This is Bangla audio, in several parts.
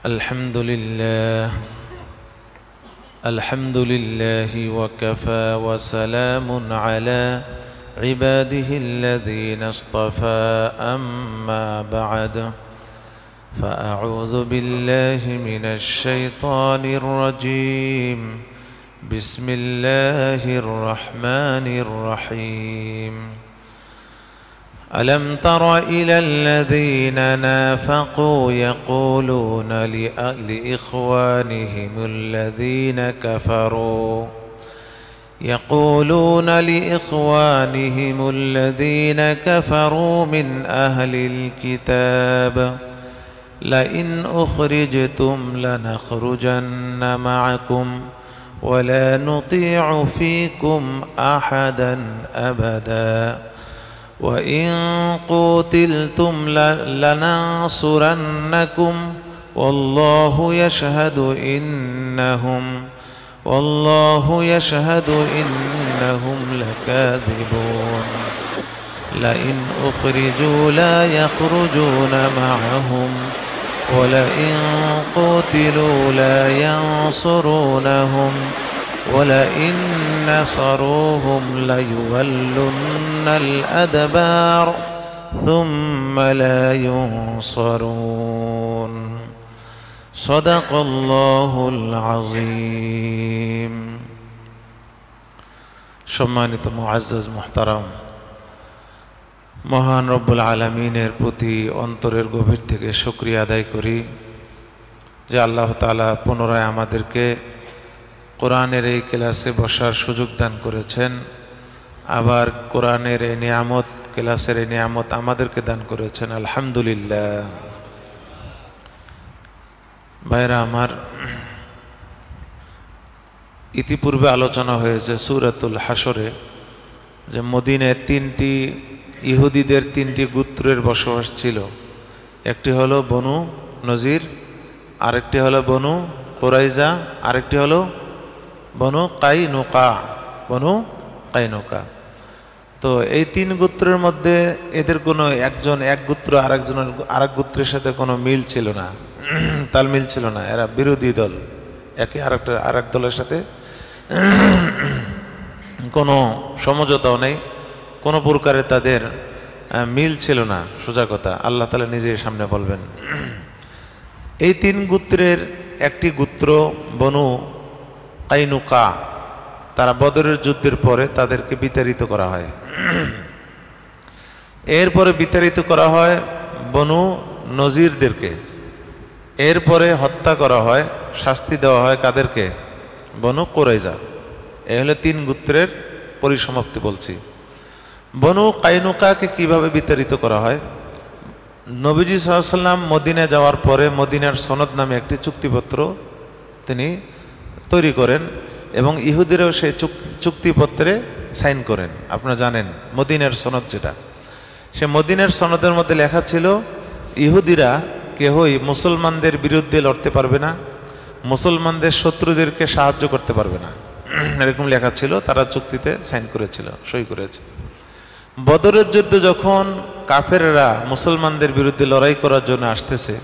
الحمد لله وكفى وسلام على عباده الذين اصطفى أما بعد فأعوذ بالله من الشيطان الرجيم بسم الله الرحمن الرحيم ألم تر إلى الذين نافقوا يقولون لإخوانهم الذين كفروا من أهل الكتاب لئن أخرجتم لنخرجن معكم ولا نطيع فيكم أحدا أبدا وإن قتلتم لننصرنكم والله يشهد إنهم لكاذبون لئن أخرجوا لا يخرجون معهم ولئن قتلوا لا ينصرونهم ولئن نصروهم ليولن الأدبار ثم لا ينصرون صدق الله العظيم সম্মানিত মুআজ্জাজ মুহতারাম, মহান রব্বুল আলামিনের প্রতি অন্তরের গভীর থেকে শুকরিয়া আদায় করি যে আল্লাহ তাআলা পুনরায় আমাদেরকে কোরআনের এই ক্লাসে বসার সুযোগ দান করেছেন। আবার কোরআনের এই নিয়ামত, ক্লাসের এই নিয়ামত আমাদেরকে দান করেছেন, আলহামদুলিল্লাহ। ভাইরা আমার, ইতিপূর্বে আলোচনা হয়েছে সূরাতুল হাশরে যে মদিনায় ইহুদিদের তিনটি গোত্রের বসবাস ছিল। একটি হলো বনু নজির, আরেকটি হলো বনু কুরাইজা, আরেকটি হলো বনু কাইনুকা। তো এই তিন গোত্রের মধ্যে এদের কোনো একজন এক গোত্র আরেক গোত্রের সাথে কোনো মিল ছিল না, তালমিল ছিল না। এরা বিরোধী দল, আরেক দলের সাথে কোনো সমঝোতাও নেই, কোনো প্রকারে তাদের মিল ছিল না। সোজা কথা, আল্লাহ তাআলা নিজের সামনে বলবেন। এই তিন গোত্রের একটি গোত্র বনু কাইনুকা, তারা বদরের যুদ্ধের পরে তাদেরকে বিতাড়িত করা হয়। এরপরে বিতাড়িত করা হয় বনু নজিরদেরকে। এরপরে হত্যা করা হয়, শাস্তি দেওয়া হয় কাদেরকে? বনু কুরাইজা। এই হলো তিন গোত্রের পরিসমাপ্তি বলছি। বনু কাইনুকাকে কিভাবে বিতাড়িত করা হয়? নবীজি সাল্লাল্লাহু আলাইহি ওয়াসাল্লাম মদিনায় যাওয়ার পরে মদিনার সনদ নামে একটি চুক্তিপত্র তিনি তৈরি করেন এবং ইহুদিরাও সেই চুক্তিপত্রে সাইন করেন। আপনারা জানেন মদিনার সনদ যেটা, সে মদিনার সনদের মধ্যে লেখা ছিল ইহুদিরা কেহই মুসলমানদের বিরুদ্ধে লড়তে পারবে না, মুসলমানদের শত্রুদেরকে সাহায্য করতে পারবে না, এরকম লেখা ছিল। তারা চুক্তিতে সাইন করেছিল, সই করেছে। বদরের যুদ্ধে যখন কাফেররা মুসলমানদের বিরুদ্ধে লড়াই করার জন্য আসতেছে,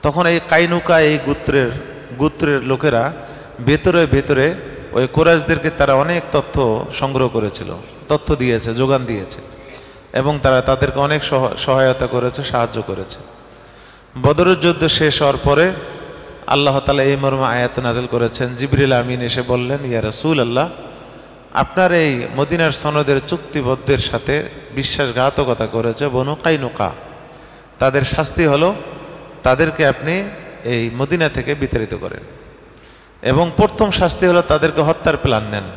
তখন এই কাইনুকা এই গোত্রের লোকেরা ভেতরে ওই কুরাইশদেরকে তারা অনেক তথ্য সংগ্রহ করেছিল, তথ্য দিয়েছে, যোগান দিয়েছে এবং তারা তাদেরকে অনেক সহায়তা করেছে, সাহায্য করেছে। বদরের যুদ্ধ শেষ হওয়ার পরে আল্লাহ তাআলা এই মর্মে আয়াত নাযিল করেছেন। জিবরিল আমিন এসে বললেন, ইয়া রাসূলুল্লাহ, আপনার এই মদিনার সনদের চুক্তিবদ্ধের সাথে বিশ্বাসঘাতকতা করেছে বনু কাইনুকা, তাদের শাস্তি হলো তাদেরকে আপনি এই মদিনা থেকে বিতাড়িত করেন এবং প্রথম শাস্তি হলো তাদেরকে হত্যার প্ল্যান নেন।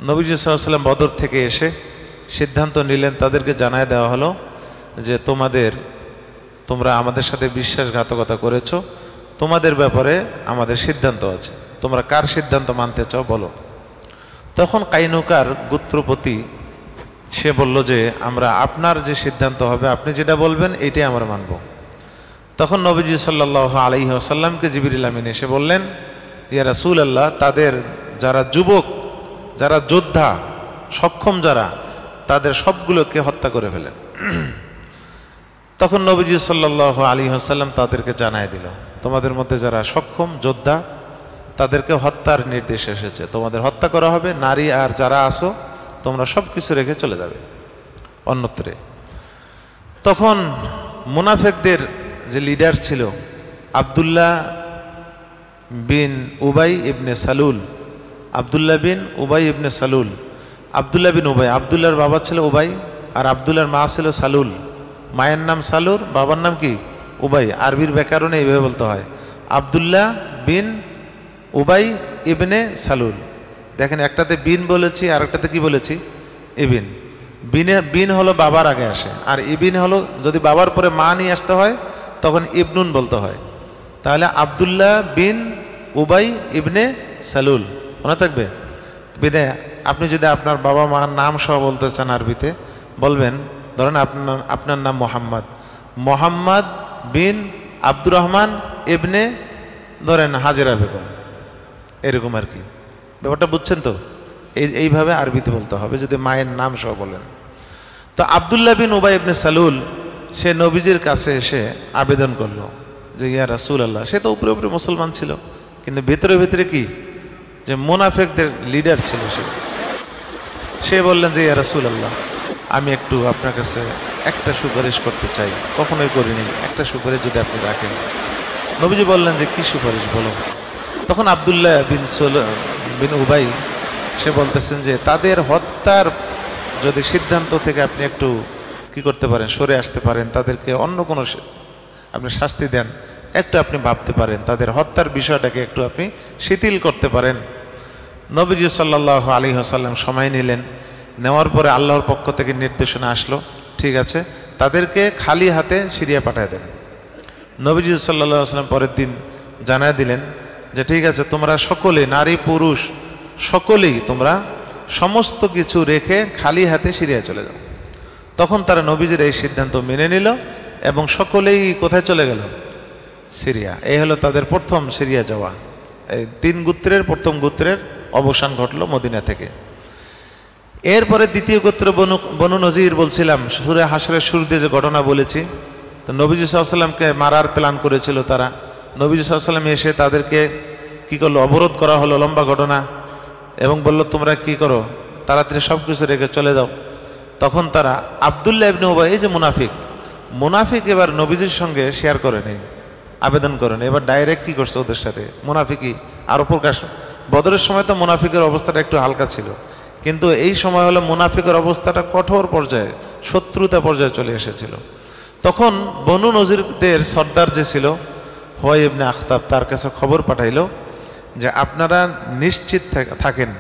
নবীজি সাল্লাল্লাহু আলাইহি ওয়াসাল্লাম বদর থেকে এসে সিদ্ধান্ত নিলেন, তাদেরকে জানায় দেওয়া হলো যে তোমরা আমাদের সাথে বিশ্বাসঘাতকতা করেছো, তোমাদের ব্যাপারে আমাদের সিদ্ধান্ত আছে, তোমরা কার সিদ্ধান্ত মানতে চাও বলো। তখন কাইনুকার গোত্রপতি সে বলল যে আমরা আপনার যে সিদ্ধান্ত হবে, আপনি যেটা বলবেন এইটাই আমরা মানব। তখন নবীজি সাল্লাল্লাহু আলাইহি ওয়াসাল্লামকে জিবরিল আমিন এসে বললেন, ইয়া রাসূলুল্লাহ, তাদের যারা যুবক, যারা যোদ্ধা, সক্ষম যারা, তাদের সবগুলোকে হত্যা করে ফেলেন। তখন নবীজি সাল্লাল্লাহু আলাইহি ওয়াসাল্লাম তাদেরকে জানায় দিল, তোমাদের মধ্যে যারা সক্ষম যোদ্ধা তাদেরকে হত্যার নির্দেশ এসেছে, তোমাদের হত্যা করা হবে, নারী আর যারা আসো তোমরা সব কিছু রেখে চলে যাবে অন্যত্রে। তখন মুনাফিকদের যে লিডার ছিল আব্দুল্লাহ বিন উবাই ইবনে সালুল, আব্দুল্লাহ বিন উবাই ইবনে সালুল, আব্দুল্লাহ বিন উবাই, আব্দুল্লাহর বাবা ছিল উবাই আর আব্দুল্লাহর মা ছিল সালুল। মায়ের নাম সালুর, বাবার নাম কি উবাই। আরবির ব্যাকরণে এইভাবে বলতে হয়, আব্দুল্লাহ বিন উবাই ইবনে সালুল। দেখেন একটাতে বিন বলেছি আর একটাতে কি বলেছি ইবিন। বিন হলো বাবার আগে আসে, আর ইবিন হলো যদি বাবার পরে মা নিয়ে আসতে হয় তখন ইবনুন বলতে হয়। তাহলে আব্দুল্লাহ বিন উবাই ইবনে সালুল মনে থাকবে। বিদায় আপনি যদি আপনার বাবা মার নাম সহ বলতে চান আরবিতে বলবেন, ধরেন আপনার নাম মোহাম্মদ, মোহাম্মদ বিন আব্দুর রহমান ইবনে ধরেন হাজেরা বেগম, এরকম আর কি। ব্যাপারটা বুঝছেন তো? এইভাবে আরবিতে বলতে হবে যদি মায়ের নাম সহ বলেন। তো আব্দুল্লাহ বিন উবাই ইবনে সালুল সে নবীজির কাছে এসে আবেদন করলো যে ইয়া রাসূলুল্লাহ, সে তো উপরে উপরে মুসলমান ছিল কিন্তু ভেতরে ভেতরে কি যে মুনাফিকদের লিডার ছিল সে বললেন যে ইয়া রাসূলুল্লাহ, আমি একটু আপনার কাছে একটা সুপারিশ করতে চাই, কখনোই করিনি, একটা সুপারিশ যদি আপনি রাখেন। নবীজি বললেন যে কি সুপারিশ বলো। তখন আব্দুল্লাহ বিন উবাই সে বলতেছেন যে তাদের হত্যার যদি সিদ্ধান্ত থেকে আপনি একটু কি করতে পারেন, সরে আসতে পারেন, তাদেরকে অন্য কোনো আপনি শাস্তি দেন, একটু আপনি ভাবতে পারেন, তাদের হত্যার বিষয়টাকে একটু আপনি শিথিল করতে পারেন। নবীজি সাল্লাল্লাহু আলাইহি ওয়াসাল্লাম সময় নিলেন, নেওয়ার পরে আল্লাহর পক্ষ থেকে নির্দেশনা আসলো, ঠিক আছে তাদেরকে খালি হাতে সিরিয়া পাঠিয়ে দেন। নবীজি সাল্লাল্লাহু আলাইহি ওয়াসাল্লাম পরের দিন জানায় দিলেন যে ঠিক আছে তোমরা সকলে, নারী পুরুষ সকলেই তোমরা সমস্ত কিছু রেখে খালি হাতে সিরিয়া চলে যাও। তখন তারা নবীজির এই সিদ্ধান্ত মেনে নিল এবং সকলেই কোথায় চলে গেল? সিরিয়া। এই হলো তাদের প্রথম সিরিয়া যাওয়া। এই 3 গোত্রের প্রথম গোত্রের অবসান ঘটলো মদিনা থেকে। এরপরে দ্বিতীয় গোত্র বনু নজির বলছিলাম, সূরা হাশরের শুরুতে যে ঘটনা বলেছি, তো নবীজি সাল্লাল্লাহু আলাইহি ওয়াসাল্লামকে মারার প্ল্যান করেছিল তারা। নবীজি সাল্লাল্লাহু আলাইহি ওয়াসাল্লাম এসে তাদেরকে কি করলো, অবরোধ করা হলো, লম্বা ঘটনা, এবং বলল তোমরা কি করো, তাড়াতাড়ি সব কিছু রেখে চলে যাও। তখন তারা আব্দুল্লাহ ইবনে উবাই, এই যে মুনাফিক এবার নবীজির সঙ্গে শেয়ার করে নেই, আবেদন করেন, এবার ডাইরেক্ট কি করছে ওদের সাথে মুনাফিকই আরো প্রকাশ। বদরের সময় তো মুনাফিকের অবস্থাটা একটু হালকা ছিল, কিন্তু এই সময় হলো মুনাফিকের অবস্থাটা কঠোর পর্যায়ে, শত্রুতা পর্যায়ে চলে এসেছিল। তখন বনু নজিরদের সর্দার যে ছিল হুয়াই ইবনে আখতাব, তার কাছে খবর পাঠাইল যে আপনারা নিশ্চিত থাকেন,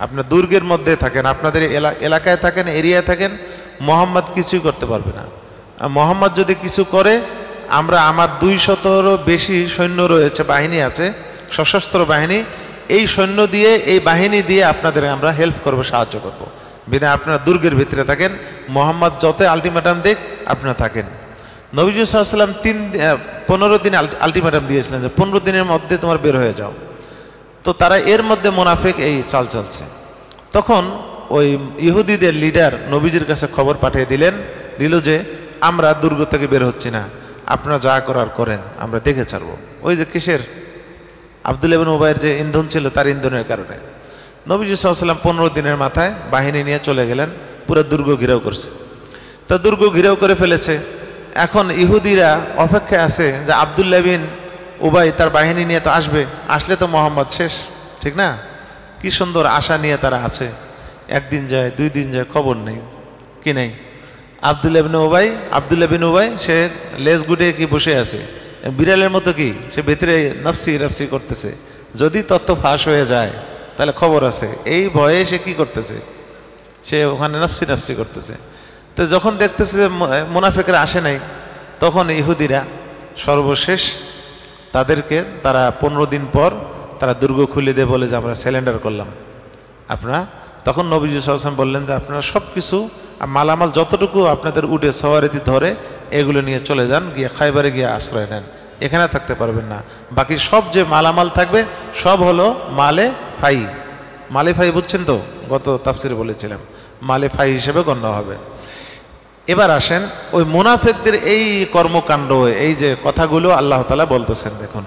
আপনার দুর্গের মধ্যে থাকেন, আপনাদের এলাকায় থাকেন, এরিয়ায় থাকেন, মোহাম্মদ কিছুই করতে পারবে না। মোহাম্মদ যদি কিছু করে আমরা, আমার 200-রও বেশি সৈন্য রয়েছে, বাহিনী আছে, সশস্ত্র বাহিনী, এই সৈন্য দিয়ে, এই বাহিনী দিয়ে আপনাদের আমরা হেল্প করব, সাহায্য করব। বিধায় আপনারা দুর্গের ভিতরে থাকেন, মোহাম্মদ যত আলটিমেটাম দিক আপনারা থাকেন। নবী সাল্লাল্লাহু আলাইহি ওয়াসাল্লাম 15 দিন আলটিমেটাম দিয়েছিলেন যে 15 দিনের মধ্যে তোমার বের হয়ে যাও। তো তারা এর মধ্যে মুনাফিক এই চাল চালছে। তখন ওই ইহুদিদের লিডার নবীজির কাছে খবর পাঠিয়ে দিল যে আমরা দুর্গ থেকে বের হচ্ছি না, আপনারা যা করার করেন, আমরা দেখে ছাড়বো। ওই যে কিসের, আব্দুল্লাহ ইবনে উবাইয়ের যে ইন্ধন ছিল তার ইন্ধনের কারণে। নবীজি সাল্লাল্লাহু আলাইহি ওয়াসাল্লাম 15 দিনের মাথায় বাহিনী নিয়ে চলে গেলেন, পুরো দুর্গ ঘিরাও করছে। তো দুর্গ ঘিরাও করে ফেলেছে। এখন ইহুদিরা অপেক্ষায় আছে যে আব্দুল্লাহ বিন উবাই তার বাহিনী নিয়ে তো আসলে তো মোহাম্মদ শেষ, ঠিক না? কি সুন্দর আশা নিয়ে তারা আছে। একদিন যায়, 2 দিন যায়, খবর নেই, কি নেই। আব্দুল্লাহ বিন উবাই সে লেজ গুটিয়ে কি বসে আছে, বিড়ালের মতো কি সে ভেতরে নফসি করতেছে, যদি তথ্য ফাঁস হয়ে যায় তাহলে খবর আছে, এই ভয়ে সে কি করতেছে, সে ওখানে নফসি করতেছে। তো যখন দেখতেছে যে মুনাফিকরা আসে নাই, তখন ইহুদিরা সর্বশেষ তাদেরকে তারা 15 দিন পর তারা দুর্গ খুলে দিয়ে বলে যে আমরা স্যালেন্ডার করলাম। আপনারা তখন নবীজি সাল্লাল্লাহু আলাইহি ওয়াসাল্লাম বললেন যে আপনারা সব কিছু মালামাল যতটুকু আপনাদের উঠে সওয়ারিতে ধরে এগুলো নিয়ে চলে যান, গিয়ে খাইবারে গিয়ে আশ্রয় নেন, এখানে থাকতে পারবেন না। বাকি সব যে মালামাল থাকবে সব হলো মালে ফাই বুঝছেন তো, গত তাফসিরে বলেছিলাম মালে ফাই হিসেবে গণ্য হবে। এবার আসেন ওই মুনাফিকদের এই কর্মকাণ্ড, এই যে কথাগুলো আল্লাহ তাআলা বলতেছেন, দেখুন,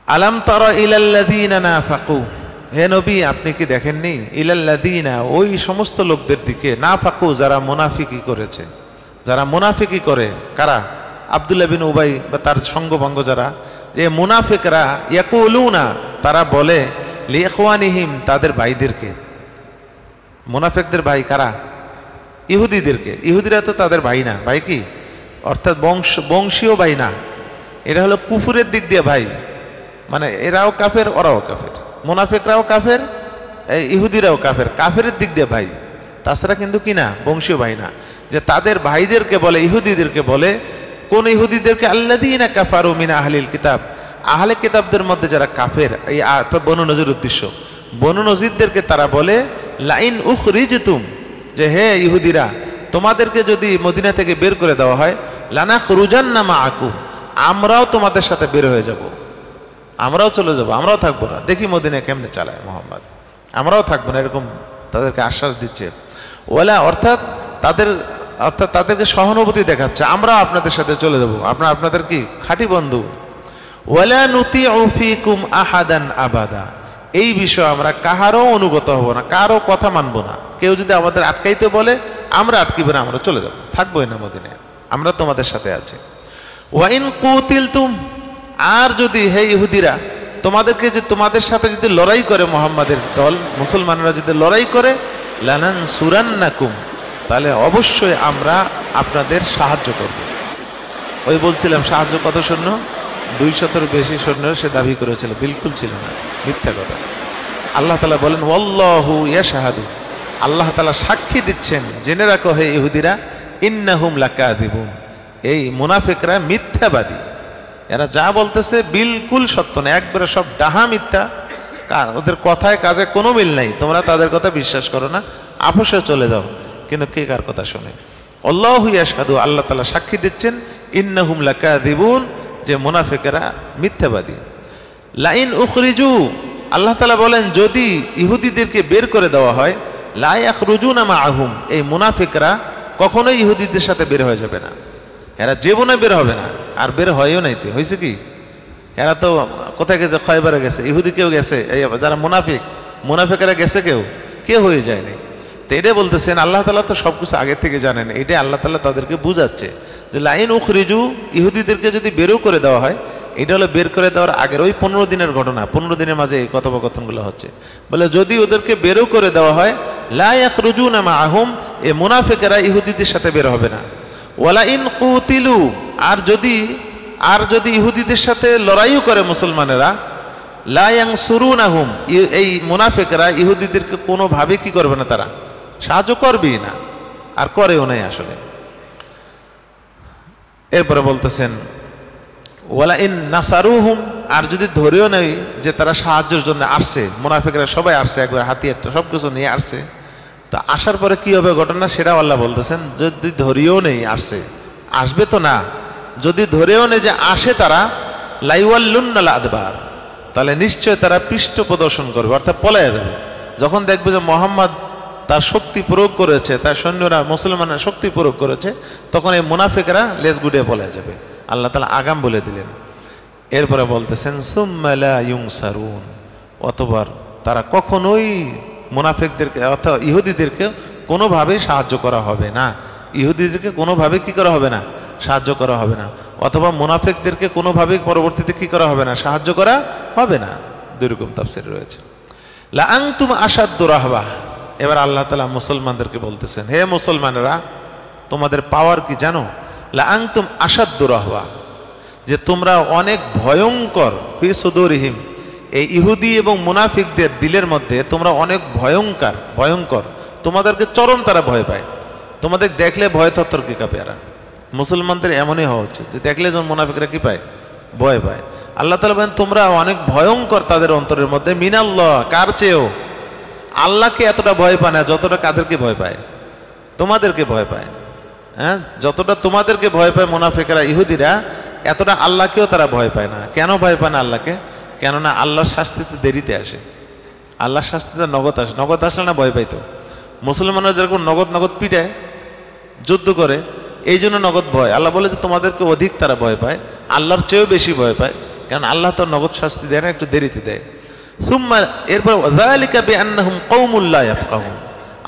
আলাম তারা ইলাল্লাযীনা নাফাকু, হে নবী আপনি কি দেখেননি, ইলাল্লাযীনা ওই সমস্ত লোকদের দিকে, নাফাকু যারা মুনাফিকি করেছে, যারা মুনাফিকি করে, কারা? আব্দুল্লাহ বিন উবাই বা তার সঙ্গভঙ্গ যারা, যে মুনাফিকরা, ইয়াকুলুনা তারা বলে, লিইখওয়ানিহিম তাদের ভাইদেরকে, মুনাফিকদের ভাই কারা? ইহুদিদেরকে। ইহুদিরা তো তাদের ভাই না, ভাই কি অর্থাৎ বংশীয় ভাই না, এটা হলো কুফুরের দিক দিয়ে ভাই, মানে এরাও কাফের ওরাও কাফের, মুনাফিকরাও কাফের ইহুদিরাও কাফের, কাফেরের দিক দিয়ে ভাই, তাছাড়া কিন্তু কি না বংশীয় ভাই না। যে তাদের ভাইদেরকে বলে, ইহুদিদেরকে বলে, কোন ইহুদিদেরকে? আল্লাযীনা কাফারু মিন আহলিল কিতাব, আহলে কিতাবদের মধ্যে যারা কাফের, এই বনু নজির উদ্দেশ্য, বনু নজিরদেরকে তারা বলে, লাইন উখরিজতুম, যে হে ইহুদিরা তোমাদেরকে যদি মদিনা থেকে বের করে দেওয়া হয়, লানাখরুজান্না মাআকুম, আমরাও তোমাদের সাথে বের হয়ে যাব, আমরাও চলে যাব, আমরাও থাকবো না, দেখি মদিনা কেমনে চালায় মোহাম্মদ, আমরাও থাকবো না, এরকম তাদেরকে আশ্বাস দিচ্ছে। ওয়ালা অর্থাৎ তাদেরকে সহানুভূতি দেখাচ্ছে, আমরা আপনাদের সাথে চলে যাব, আপনাদের কি খাঁটি বন্ধু। ওয়ালা নুতিউ ফীকুম আহাদান আবাদা, এই বিষয়ে আমরা কাহারও অনুগত হব না, কারো কথা মানব না। কেউ যদি আমাদের আটকাইতে বলে, আমরা আটকিব না, আমরা চলে যাব, থাকবোই না মদিনায়, আমরা তোমাদের সাথে আছি। ওয়াইন কুতিলতুম, আর যদি হে ইহুদিরা তোমাদেরকে, যে তোমাদের সাথে যদি লড়াই করে, মুহাম্মাদের দল মুসলমানরা যদি লড়াই করে, লানানসুরান্নাকুম, তাহলে অবশ্যই আমরা আপনাদের সাহায্য করব। ওই বলছিলাম সাহায্য কত সৈন্য? 200-এর বেশি সৈন্য সে দাবি করেছিল, বিলকুল ছিল না, মিথ্যা কথা। আল্লাহ তাআলা বলেন, ওয়াল্লাহু ইয়াশহাদু, আল্লাহ তাআলা সাক্ষী দিচ্ছেন, জেনে রাখো হে ইহুদিরা, ইন্নাহুম লাকাযিবুন, এই মুনাফিকরা মিথ্যাবাদী, এরা যা বলতেছে বিলকুল সত্য না, একবারে সব ডাহা মিথ্যা, ওদের কথায় কাজে কোনো মিল নাই, তোমরা তাদের কথা বিশ্বাস করো না, আপোষে চলে যাও। কিন্তু কে কার কথা শোনে? আল্লাহু ইয়াশহাদু, আল্লাহ তাআলা সাক্ষী দিচ্ছেন, ইন্নাহুম লাকাযিবুন, যে মুনাফিকেরা মিথ্যাবাদী। লাইন উখরিজু, আল্লাহ তাআলা বলেন যদি ইহুদিদেরকে বের করে দেওয়া হয়, লা ইয়াখরুজুনা মাআহুম, এই মুনাফিকরা কখনোই ইহুদিদের সাথে বের হয়ে যাবে না, এরা জীবনে বের হবে না, আর বের হয়ও নাই। তো হয়েছে কি, এরা তো কোথায় গেছে? খয়বরে গেছে, ইহুদি কেউ গেছে, এই যারা মুনাফিকেরা গেছে, কেউ হয়ে যায়নি। তো এটা বলতেছেন আল্লাহ তাআলা তো সবকিছু আগে থেকে জানেন, এটা আল্লাহ তাআলা তাদেরকে বুঝাচ্ছে যে লাইন উখরিজু, ইহুদিদেরকে যদি বেরও করে দেওয়া হয়, এটা হলো বের করে দেওয়ার আগের ওই 15 দিনের ঘটনা, 15 দিনের মাঝে এই কথোপকথনগুলো হচ্ছে। বলে যদি ওদেরকে বেরও করে দেওয়া হয়, লা ইয়াখরুজুনা মাআহুম, এই মুনাফিকেরা ইহুদিদের সাথে বের হবে না। ওয়ালা ইন কুতিলু, আর যদি ইহুদিদের সাথে লড়াইও করে মুসলমানেরা, লা ইয়ানসুরুনাহুম, এই মুনাফিকরা ইহুদিদেরকে কোনোভাবে কি করবে না, তারা সাহায্য করবেই না, আর করেও নাই আসলে। এরপরে বলতেছেন, ওয়ালা ইন নাসারুহুম, আর যদি ধরেও নেই যে তারা সাহায্যের জন্য আসছে, মুনাফিকরা সবাই আসছে, একবার হাতিয়ার সবকিছু নিয়ে আসছে, তা আসার পরে কি হবে ঘটনা সেটাও আল্লাহ বলতেছেন। যদি ধরেও নেই আসছে, আসবে তো না, যদি ধরেও নেই যে আসে তারা, লাইওয়াল্লুন্নাল আদবার, তাহলে নিশ্চয় তারা পৃষ্ঠ প্রদর্শন করবে, অর্থাৎ পলায় যাবে। যখন দেখবে যে মুহাম্মদ তার শক্তি প্রয়োগ করেছে, তার সৈন্যরা মুসলমানরা শক্তি প্রয়োগ করেছে, তখন এই মুনাফিকরা লেজ গুটিয়ে পলায় যাবে। আল্লাহ তাআলা আগাম বলে দিলেন। এরপরে বলতেছেন, সুম্মা লা ইউনসারুন, অতঃপর তারা কখনোই মুনাফিকদেরকে অর্থাৎ ইহুদিদেরকে কোনোভাবেই সাহায্য করা হবে না, ইহুদিদেরকে কোনোভাবে কি করা হবে না, সাহায্য করা হবে না, অথবা মুনাফিকদেরকে কোনোভাবেই পরবর্তীতে কি করা হবে না, সাহায্য করা হবে না। দুই রকম তাফসীর রয়েছে। লা আনতুম আশাদ্দু রাহবা, এবার আল্লাহ তাআলা মুসলমানদেরকে বলতেছেন, হে মুসলমানেরা তোমাদের পাওয়ার কি জানো? লা আনতুম আশাদ্দু রাহবা, যে তোমরা অনেক ভয়ঙ্কর, ফি সুদুরিহিম, এই ইহুদি এবং মুনাফিকদের দিলের মধ্যে তোমরা অনেক ভয়ঙ্কর, তোমাদেরকে চরম তারা ভয় পায়, তোমাদের দেখলে ভয় থরথর কি কাঁপে। এরা মুসলমানদের এমনই হওয়া উচিত যে দেখলে যখন মুনাফিকরা কি পায়, ভয় পায়। আল্লাহ তাআলা বলেন তোমরা অনেক ভয়ঙ্কর তাদের অন্তরের মধ্যে, মিনাল্লাহ, কার চেয়েও? আল্লাহকে এতটা ভয় পায় না যতটা কাদেরকে ভয় পায়, তোমাদেরকে ভয় পায়। হ্যাঁ, যতটা তোমাদেরকে ভয় পায় মুনাফিকরা ইহুদিরা, এতটা আল্লাহকেও তারা ভয় পায় না। কেন ভয় পায় না আল্লাহকে? কেননা আল্লাহর শাস্তিতে দেরিতে আসে, আল্লাহর শাস্তিতে নগদ আসে, নগদ আসলে না ভয় পাইতো। মুসলমানরা যেরকম নগদ পিটায়, যুদ্ধ করে, এই জন্য নগদ ভয়। আল্লাহ বলে যে তোমাদেরকে অধিক তারা ভয় পায়, আল্লাহর চেয়েও বেশি ভয় পায়, কারণ আল্লাহ তো নগদ শাস্তি দেয় না, একটু দেরিতে দেয়। সুম্মা, এরপর যালিকা বিআন্নাহুম কওমুল লা ইয়াফকাহুন।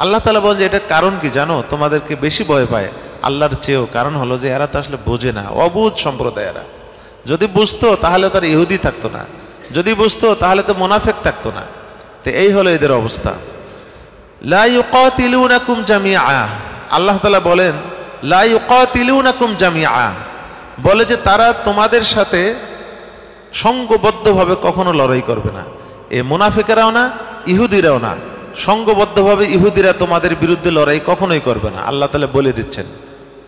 আল্লাহ তাআলা বলেন যে এটা কারণ কি জানো, তোমাদেরকে বেশি ভয় পায় আল্লাহর চেয়েও, কারণ হলো যে এরা তো আসলে বোঝে না, অবুঝ সম্প্রদায় এরা। যদি বুঝতো তাহলে তার ইহুদি থাকতো না, যদি বুঝতো তাহলে তো মুনাফিক থাকতো না। তো এই হলো এদের অবস্থা। লা ইউকাতিলুনাকুম জামিআ, আল্লাহ তাআলা বলেন লা ইউকাতিলুনাকুম জামিআ, বলে যে তারা তোমাদের সাথে সংঘবদ্ধভাবে কখনো লড়াই করবে না। এই মুনাফিকেরাও না, ইহুদিরাও না, সংঘবদ্ধভাবে ইহুদিরা তোমাদের বিরুদ্ধে লড়াই কখনোই করবে না। আল্লাহ তাআলা বলে দিচ্ছেন,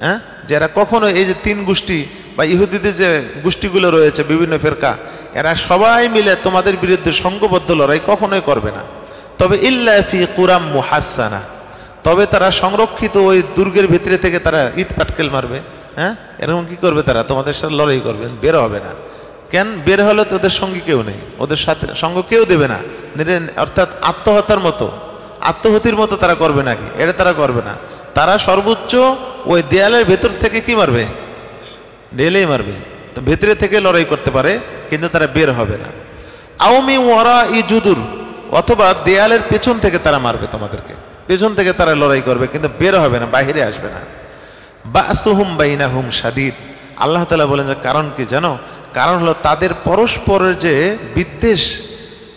হ্যাঁ, যে এরা কখনো, এই যে তিন গোষ্ঠী বা ইহুদিদের যে গোষ্ঠীগুলো রয়েছে বিভিন্ন ফেরকা, এরা সবাই মিলে তোমাদের বিরুদ্ধে সংঘবদ্ধ লড়াই কখনোই করবে না। তবে ইল্লা ফি কুরাম মুহাসসানা, তবে তারা সংরক্ষিত ওই দুর্গের ভিতরে থেকে তারা ইট পাটকেল মারবে, হ্যাঁ, এরকম কি করবে, তারা তোমাদের সাথে লড়াই করবে, বের হবে না। কেন বের হলে তো ওদের সঙ্গী কেউ নেই, ওদের সাথে সঙ্গ কেউ দেবে না, অর্থাৎ আত্মহত্যার মতো, আত্মহতির মতো তারা করবে নাকি, এটা তারা করবে না। তারা সর্বোচ্চ ওই দেয়ালের ভেতর থেকে কি মারবে, ঢেলেই মারবে, তো ভেতরে থেকে লড়াই করতে পারে, কিন্তু তারা বের হবে না। আওমি ওয়ারা ই জুদুর, অথবা দেয়ালের পেছন থেকে তারা মারবে তোমাদেরকে, পেছন থেকে তারা লড়াই করবে, কিন্তু বের হবে না, বাহিরে আসবে না। বাসুহুম বাইনাহুম শাদীদ, আল্লাহ তাআলা বলেন যে কারণ কি জানো, কারণ হলো তাদের পরস্পরের যে বিদ্বেষ,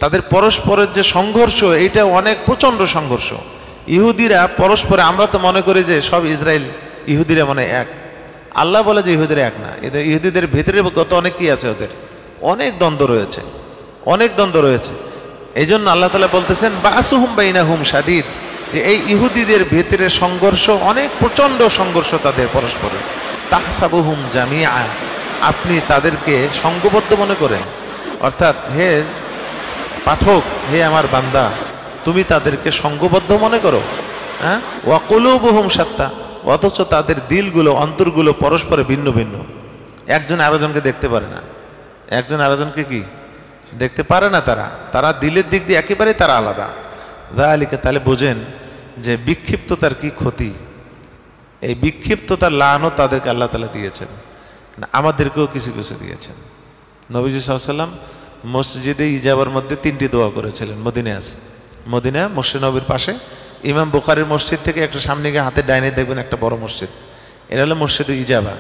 তাদের পরস্পরের যে সংঘর্ষ, এইটা অনেক প্রচণ্ড সংঘর্ষ। ইহুদিরা পরস্পরে, আমরা তো মনে করি যে সব ইসরায়েল ইহুদিরা মানে এক, আল্লাহ বলে যে ইহুদিরা এক না, এদের ইহুদিদের ভেতরে গত অনেক কি আছে, ওদের অনেক দ্বন্দ্ব রয়েছে, অনেক দ্বন্দ্ব রয়েছে। এই জন্য আল্লাহ তাআলা বলতেছেন বাসুহুম বাইনাহুম শাদীদ, যে এই ইহুদিদের ভেতরে সংঘর্ষ অনেক, প্রচণ্ড সংঘর্ষ তাদের পরস্পরে। তাহসাবুহুম জামিআ, আপনি তাদেরকে সংঘবদ্ধ মনে করেন, অর্থাৎ হে পাঠক, হে আমার বান্দা, তুমি তাদেরকে সংঘবদ্ধ মনে করো, হ্যাঁ, ওয়া কুলুবুহুম শাত্তা, অথচ তাদের দিলগুলো, অন্তরগুলো পরস্পরে ভিন্ন ভিন্ন, একজন আরেকজনকে দেখতে পারে না, একজন আরেকজনকে কি দেখতে পারে না, তারা দিলের দিক দিয়ে একেবারেই তারা আলাদা। যালিকা, তাহলে বোঝেন যে বিক্ষিপ্ততার কি ক্ষতি, এই বিক্ষিপ্ততার লাআনও তাদেরকে আল্লাহ তাআলা দিয়েছেন, আমাদেরকেও কিছু কিছু দিয়েছেন। নবীজি সাল্লাল্লাহু আলাইহি ওয়াসাল্লাম মসজিদে ইজাবার মধ্যে 3টি দোয়া করেছিলেন, মদিনায় আছে, মদিনা মসজিদ নবীর পাশে, ইমাম বুখারীর মসজিদ থেকে একটা সামনে গিয়ে হাতে ডাইনে দেখবেন একটা বড় মসজিদ, এটা হলো মসজিদে ইজাবা।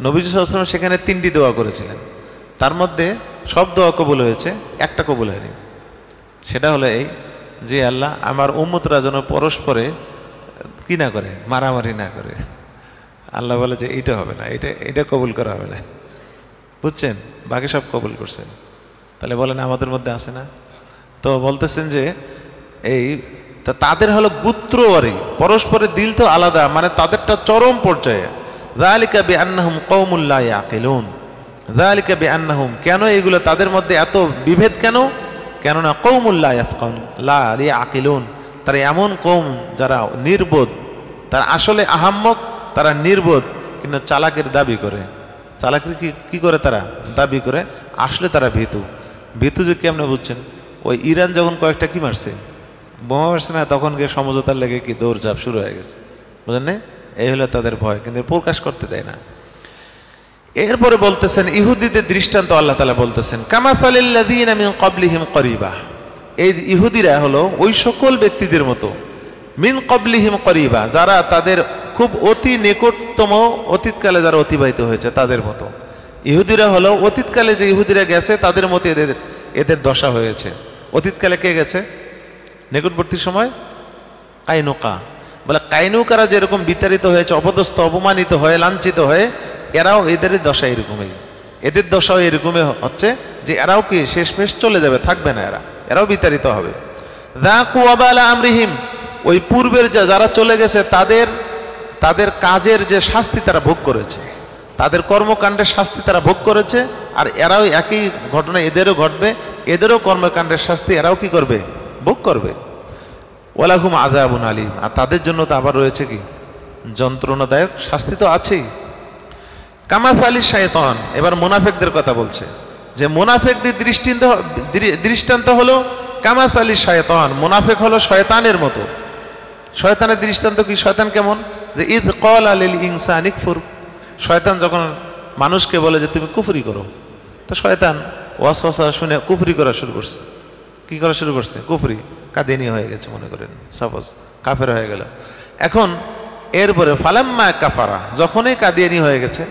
নবীজি সাল্লাল্লাহু আলাইহি ওয়াসাল্লাম সেখানে 3টি দোয়া করেছিলেন, তার মধ্যে সব দোয়া কবুল হয়েছে, একটা কবুল হয়নি। সেটা হলো এই যে আল্লাহ আমার উম্মতরা যেন পরস্পরে কি না করে, মারামারি না করে। আল্লাহ বলে যে এটা হবে না, এটা কবুল করা হবে না, বুঝছেন, বাকি সব কবুল করছেন। তাহলে বলেন আমাদের মধ্যে আছে না? তো বলতেছেন যে এই তাদের হলো গোত্রওয়ারি, পরস্পরের দিল তো আলাদা, মানে তাদেরটা চরম পর্যায়ে। যালিকা বিআন্নাহুম কওমুল লা ইয়াকিলুন, যালিকা বিআন্নাহুম, কেন এগুলো তাদের মধ্যে এত বিভেদ কেন? কেননা কওমুল লা ইয়াফকাহুন লা ইয়াকিলুন, তারা এমন কওম যারা নির্বোধ, তারা আসলে আহাম্মক, তারা নির্বোধ কিন্তু চালাকের দাবি করে। চালাকের কি করে তারা দাবি করে, আসলে তারা ভীতু। ভীতু যে কেমনে বুঝছেন, ওই ইরান যখন কয়েকটা কি মারছে, বোমা মারছে না, তখন গিয়ে সমঝোতার লেগে কি দৌড়ঝাঁপ শুরু হয়ে গেছে, বুঝলেন না? এই হলো তাদের ভয়, কিন্তু প্রকাশ করতে দেয় না। এরপরে বলতেছেন ইহুদিদের দৃষ্টান্ত আল্লাহ তাআলা বলতেছেন কামাসালিল্লাযীনা মিন ক্বাবলিহিম করিবা, এই ইহুদিরা হলো ওই সকল ব্যক্তিদের মতো, মিন ক্বাবলিহিম করিবা, যারা তাদের খুব অতি নিকটতম অতীতকালে যারা অতিবাহিত হয়েছে তাদের মতো। ইহুদিরা হলো অতীতকালে যে ইহুদিরা গেছে তাদের মতো এদের দশা হয়েছে। অতীতকালে কে গেছে? নিকটবর্তী সময় কাইনুকা, বলে কাইনুকারা যেরকম বিতাড়িত হয়েছে, অপদস্থ অপমানিত হয়ে লাঞ্ছিত হয়ে, এরাও এদেরই দশা এরকমই, এদের দশাও এরকমই হচ্ছে যে এরাও কি শেষমেশ চলে যাবে, থাকবে না, এরাও বিতাড়িত হবে। যাকু ওয়াবালা আমরিহিম, ওই পূর্বের যারা চলে গেছে তাদের কাজের যে শাস্তি তারা ভোগ করেছে, তাদের কর্মকাণ্ডের শাস্তি তারা ভোগ করেছে, আর এরাও একই ঘটনা এদেরও ঘটবে, এদেরও কর্মকাণ্ডের শাস্তি এরাও কি করবে, ভোগ করবে। ওয়ালাহুম আযাবুন আলীম, আর তাদের জন্য তো আবার রয়েছে কি যন্ত্রণাদায়ক শাস্তি তো আছেই। কামাসালি শায়তান, এবার মুনাফিকদের কথা বলছে যে মুনাফিকদের দৃষ্টান্ত হলো কামাসালি শায়তান, মুনাফিক হলো শয়তানের মতো। শয়তানের দৃষ্টান্ত কি? শয়তান কেমন? যে ইদ ক্বালা লিল ইনসানি কুফর, শয়তান যখন মানুষকে বলে যে তুমি কুফরি করো, তো শয়তান ওয়াসওয়াসা শুনে কুফরি করা শুরু করছে। কি করা শুরু করছে? কুফরি, কাদিনী হয়ে গেছে মনে করেন, সাপোজ কাফের হয়ে গেল। এখন এরপরে ফালাম্মা কাফারা, যখনই কাদিয়ানি হয়ে গেছে,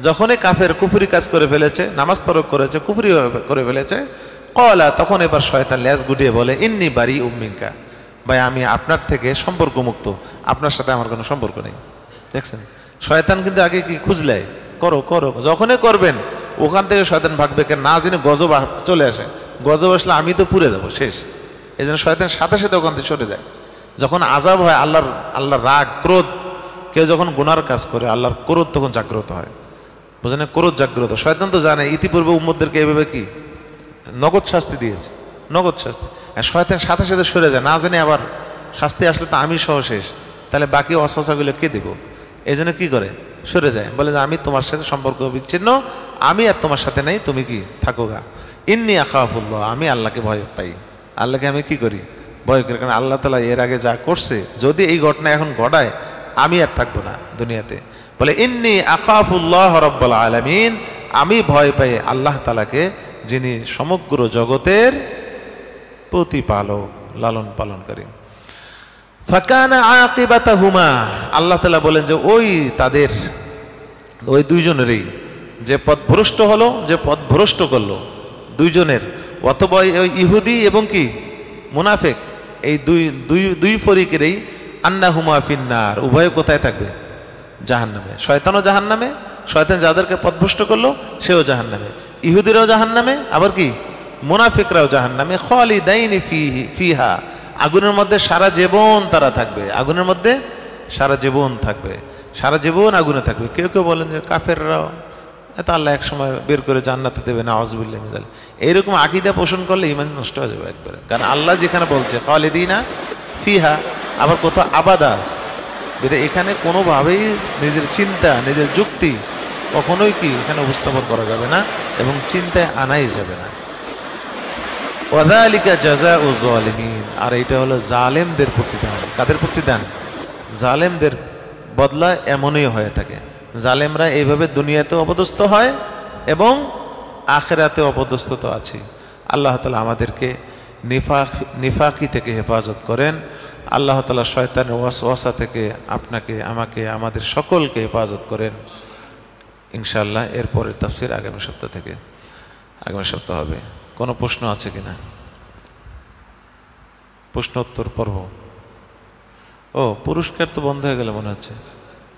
যখনই কাফের কুফরি কাজ করে ফেলেছে, নামাজ তরক করেছে, কুফরি করে ফেলেছে, ক্বালা, তখন এবার শয়তান লেজ গুটিয়ে বলে ইন্নী বারিউম মিনকা, ভাই আমি আপনার থেকে সম্পর্ক মুক্ত, আপনার সাথে আমার কোনো সম্পর্ক নেই। দেখছেন, শয়তান কিন্তু আগে কি খুঁজলে করো করো, যখনই করবেন ওখান থেকে শয়তান ভাগবে, কেন না জেনে গজব চলে আসে, গজব আসলে আমি তো পুড়ে যাবো, শেষ। এই জন্য শয়তান সাথে সাথে ওখান থেকে সরে যায়। যখন আযাব হয়, আল্লাহর রাগ, ক্রোধ, কেউ যখন গুনার কাজ করে আল্লাহর ক্রোধ তখন জাগ্রত হয়, বুঝলেন? ক্রোধ জাগ্রত। শয়তান তো জানে ইতিপূর্বে উম্মতদেরকে এভাবে কি নগদ শাস্তি দিয়েছে, নগদ শাস্তি। আর শয়তান সাথে সাথে সরে যায়, না জানে আবার শাস্তি আসলে তো আমি সহ শেষ, তাহলে বাকি অসহসাগুলো কে দেব? এই জন্য কী করে? সরে যায়, বলে যে আমি তোমার সাথে সম্পর্ক বিচ্ছিন্ন, আমি আর তোমার সাথে নেই, তুমি কি থাকো গা। ইন্নী আখাফুল্লাহ, আমি আল্লাহকে ভয় পাই, আল্লাহকে আমি কি করি? ভয় করি। কারণ আল্লাহ তাআলা এর আগে যা করছে, যদি এই ঘটনা এখন ঘটায় আমি আর থাকবো না দুনিয়াতে। বলে ইন্নী আখাফুল্লাহ রাব্বুল আলামিন, আমি ভয় পাই আল্লাহ তাআলাকে, যিনি সমগ্র জগতের প্রতিপালক, লালন পালনকারী। ফাকানা আকিবাতাহুমা, আল্লাহ তাআলা বলেন যে ওই দুইজনেরই, যে পথভ্রষ্ট হলো, যে পথভ্রষ্ট করলো, দুইজনের, অথবা ওই ইহুদি এবং কি মুনাফিক, এই দুই ফরিকেরই আন্নাহুমা ফিন্নার, উভয় কোথায় থাকবে? জাহান্নামে। শয়তানও জাহান্নামে, শয়তান যাদেরকে পথভ্রষ্ট করলো সেও জাহান্নামে, ইহুদিরাও জাহান্নামে, আবার কি মুনাফিকরাও জাহান্নামে, খালিদাইনি ফিহা, আগুনের মধ্যে সারা জীবন তারা থাকবে, আগুনের মধ্যে সারা জীবন থাকবে, সারা জীবন আগুনে থাকবে। কেউ কেউ বলেন যে কাফেররাও এত আল্লাহ এক সময় বের করে জান্নাতে দেবে, নাউযুবিল্লাহি মিন যালিক। এইরকম আকীদা পোষণ করলে ঈমান নষ্ট হয়ে যাবে একবারে। কারণ আল্লাহ যেখানে বলছে খালিদিনা ফিহা, আবার কোথাও আবাদা আছে, এখানে কোনোভাবেই নিজের চিন্তা, নিজের যুক্তি কখনোই কি এখানে উপস্থাপন করা যাবে না, এবং চিন্তায় আনাই যাবে না। ওয়াযালিকা জাযাউ যালিমিন, আর এটা হলো জালেমদের প্রতিদান। কাদের প্রতিদান? জালেমদের বদলা এমনই হয়ে থাকে। জালেমরা এইভাবে দুনিয়াতে অপদস্থ হয় এবং আখিরাতে অপদস্থ তো আছে। আল্লাহ তাআলা আমাদেরকে নিফাকি থেকে হেফাজত করেন। আল্লাহ তাআলা শয়তানের ওয়াসওয়াসা থেকে আপনাকে, আমাকে, আমাদের সকলকে হেফাজত করেন ইনশাআল্লাহ। এরপরে তাফসীর আগামী সপ্তাহ থেকে, আগামী সপ্তাহ হবে। কোনো প্রশ্ন আছে কিনা? প্রশ্ন উত্তর পর্ব। ও, পুরস্কার তো বন্ধ হয়ে গেল মনে হচ্ছে।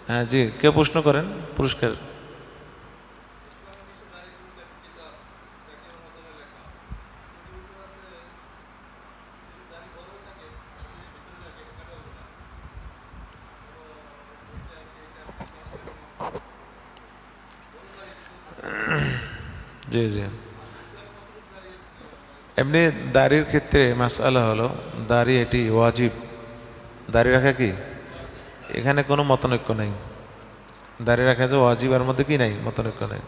হ্যাঁ জি, কেউ প্রশ্ন করেন পুরস্কার। জি জি, এমনি দাড়ির ক্ষেত্রে মাসআলা হলো, দাড়ি এটি ওয়াজিব, দাড়ি রাখা কি এখানে কোনো মতনৈক্য নেই। দাড়ি রাখা যে ওয়াজিব, এর মধ্যে কি নাই, মতনৈক্য নেই।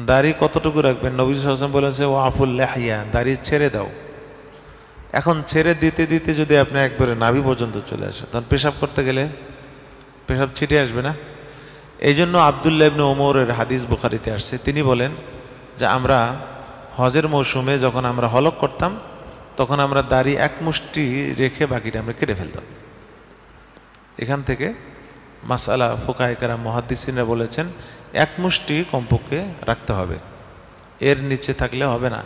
দাড়ি কতটুকু রাখবেন? নবী সাল্লাল্লাহু আলাইহি ওয়াসাল্লাম বলেছে ওয়াফুল লিহিয়া, দাড়ি ছেড়ে দাও। এখন ছেড়ে দিতে দিতে যদি আপনি একবারে নাভি পর্যন্ত চলে আসে, তখন পেশাব করতে গেলে পেশাব ছিটে আসবে না? এই জন্য আব্দুল্লাহ ইবনে ওমরের হাদিস বুখারীতে আসছে, তিনি বলেন যে আমরা হজের মৌসুমে যখন আমরা হলক করতাম, তখন আমরা দাড়ি এক মুষ্টি রেখে বাকিটা আমরা কেটে ফেলতাম। এখান থেকে মাসআলা ফুকাহে কেরাম মুহাদ্দিসিনরা বলেছেন এক মুষ্টি কমপক্ষে রাখতে হবে, এর নিচে থাকলে হবে না।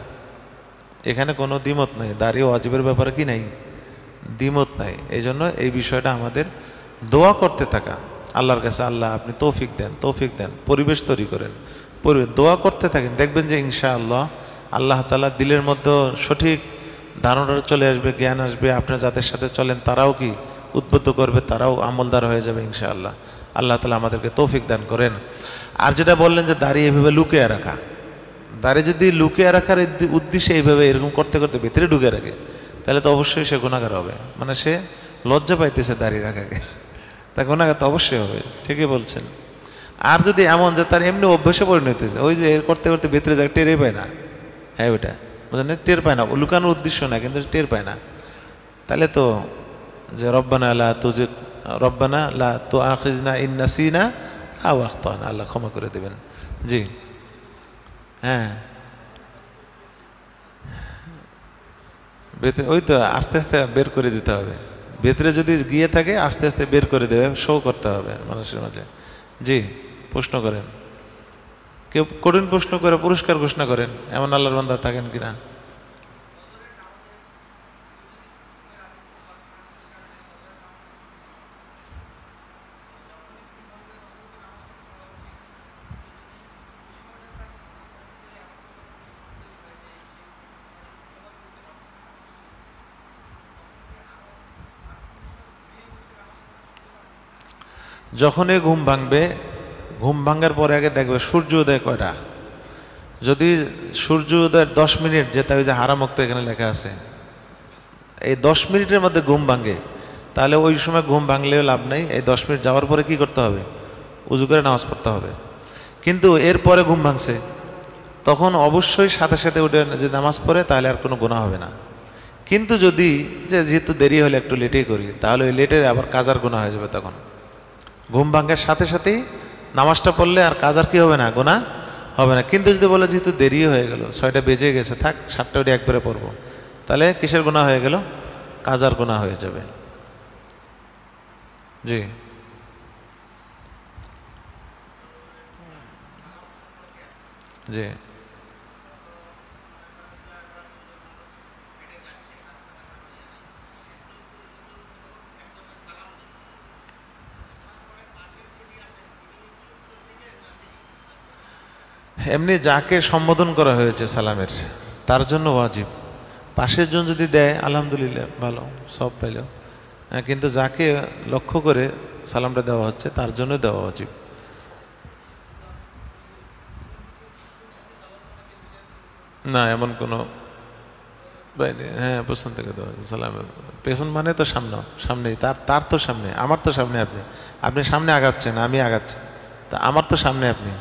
এখানে কোনো দ্বিমত নাই, দাড়ি ওয়াজিবের ব্যাপারে কি নাই, দ্বিমত নাই। এই জন্য এই বিষয়টা আমাদের দোয়া করতে থাকা, আল্লাহর কাছে আল্লাহ আপনি তৌফিক দেন, তৌফিক দেন, পরিবেশ তৈরি করেন, দোয়া করতে থাকেন, দেখবেন যে ইনশাআল্লাহ আল্লাহ তাআলা দিলের মধ্যে সঠিক ধারণা চলে আসবে, জ্ঞান আসবে। আপনার যাদের সাথে চলেন তারাও কি উদ্বুদ্ধ করবে, তারাও আমলদার হয়ে যাবে ইনশাআল্লাহ। আল্লাহ তাআলা আমাদেরকে তৌফিক দান করেন। আর যেটা বললেন যে দাড়ি এভাবে লুকিয়ে রাখা, দাড়ি যদি লুকিয়ে রাখার উদ্দেশ্যে এইভাবে এরকম করতে করতে ভিতরে ঢুকে রাখে, তাহলে তো অবশ্যই সে গুনাহগার হবে। মানে সে লজ্জা পাইতেছে দাড়ি রাখাকে, তা গুনাহগার তো অবশ্যই হবে। ঠিকই বলছেন। আর যদি এমন যে তার এমনি অভ্যাসে পরিণত হয়েছে, ওই যে এর করতে করতে ভিতরে যায়, টেরই পায় না, হ্যাঁ ওইটা বুঝলেন, টের পায় না, লুকানোর উদ্দেশ্য না কিন্তু টের পায় না, তাহলে তো যে রব্বানা লা তুজিগ রব্বানা লা তুআখিজনা ইন নাসিনা আও আখতানা, আল্লাহ ক্ষমা করে দেবেন। জি হ্যাঁ, ওই তো আস্তে আস্তে বের করে দিতে হবে, ভেতরে যদি গিয়ে থাকে আস্তে আস্তে বের করে দেবে, শো করতে হবে মানুষের মাঝে। জি প্রশ্ন করেন, কেউ কঠিন প্রশ্ন করে পুরস্কার ঘোষণা করেন, এমন আল্লাহর বান্দা থাকেন কিনা? যখনই ঘুম ভাঙবে, ঘুম ভাঙার পরে আগে দেখবে সূর্য উদয় কয়টা। যদি সূর্য উদয়ের 10 মিনিট, যেটা ওই যে হারামুক্ত এখানে লেখা আছে, এই 10 মিনিটের মধ্যে ঘুম ভাঙে, তাহলে ওই সময় ঘুম ভাঙলেও লাভ নেই। এই 10 মিনিট যাওয়ার পরে কি করতে হবে? উজু করে নামাজ পড়তে হবে। কিন্তু এরপরে ঘুম ভাঙছে, তখন অবশ্যই সাথে সাথে উঠে যদি নামাজ পড়ে তাহলে আর কোনো গুনাহ হবে না। কিন্তু যদি যেহেতু দেরি হলে একটু লেটেই করি, তাহলে ওই লেটের আবার কাজার গুনাহ হয়ে যাবে। তখন ঘুম ভাঙার সাথে সাথেই নামাজটা পড়লে আর কাজার কি হবে না? গুনাহ হবে না। কিন্তু যদি বলে যেহেতু দেরি হয়ে গেল, 6টা বেজে গেছে, থাক 7টা উঠে একবারে পড়বো, তাহলে কিসের গুনাহ হয়ে গেল? কাজার গুনাহ হয়ে যাবে। জি জি এমনি যাকে সম্বোধন করা হয়েছে সালামের, তার জন্য ওয়াজিব। পাশের জন যদি দেয় আলহামদুলিল্লাহ, ভালো, সব পাইল। কিন্তু যাকে লক্ষ্য করে সালামটা দেওয়া হচ্ছে তার জন্য দেওয়া উচিত। না এমন কোনো বাইরে, হ্যাঁ পেছন থেকে দেওয়া হচ্ছে সালাম। পেছন মানে তো সামনে, সামনেই, তার তার তো সামনে, আমার তো সামনে, আপনি আপনি সামনে আগাচ্ছেন, আমি আগাচ্ছি, তা আমার তো সামনে আপনি।